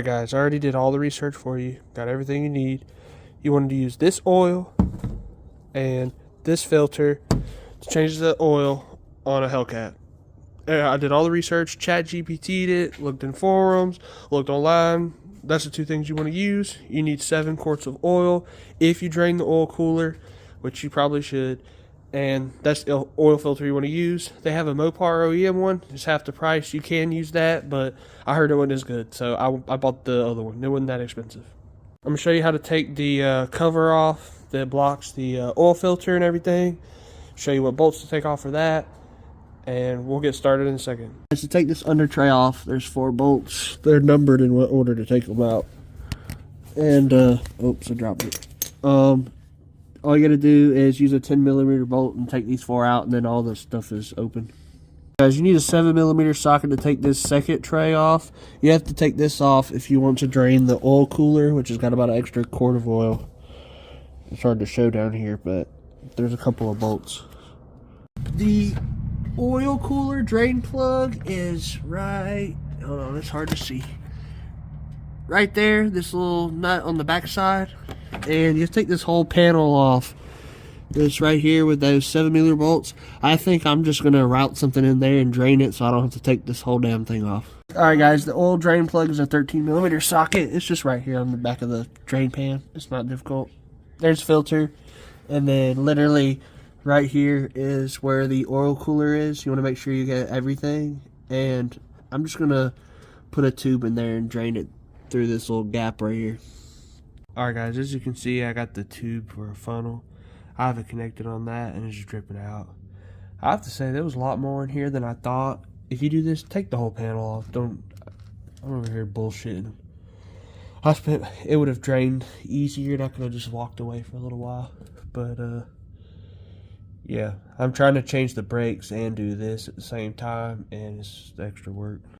Guys, I already did all the research for you. Got everything you need. You wanted to use this oil and this filter to change the oil on a Hellcat. I did all the research, chat GPT'd it, looked in forums, looked online. That's the two things you want to use. You need 7 quarts of oil if you drain the oil cooler, which you probably should. And that's the oil filter you want to use. They have a Mopar OEM one. It's half the price. You can use that, but I heard it wasn't as good, so I bought the other one. It wasn't that expensive. I'm going to show you how to take the cover off that blocks the oil filter and everything. Show you what bolts to take off for that, and we'll get started in a second. To take this under tray off, there's 4 bolts. They're numbered in what order to take them out. And, oops, I dropped it. All you gotta do is use a 10mm bolt and take these 4 out, and then all this stuff is open. Guys, you need a 7mm socket to take this second tray off. You have to take this off if you want to drain the oil cooler, which has got about an extra quart of oil. It's hard to show down here, but there's a couple of bolts. The oil cooler drain plug is right, hold on, it's hard to see. Right there, this little nut on the back side. And you take this whole panel off. This right here with those 7mm bolts. I think I'm just gonna route something in there and drain it so I don't have to take this whole damn thing off. Alright guys, the oil drain plug is a 13mm socket. It's just right here on the back of the drain pan. It's not difficult. There's filter, and then literally right here is where the oil cooler is. You want to make sure you get everything, and I'm just gonna put a tube in there and drain it through this little gap right here. Alright guys, as you can see, I got the tube for a funnel. I have it connected on that, and it's just dripping out. I have to say, there was a lot more in here than I thought. If you do this, take the whole panel off. I'm over here bullshitting. It would have drained easier, and I could have just walked away for a little while. But, yeah. I'm trying to change the brakes and do this at the same time, and it's extra work.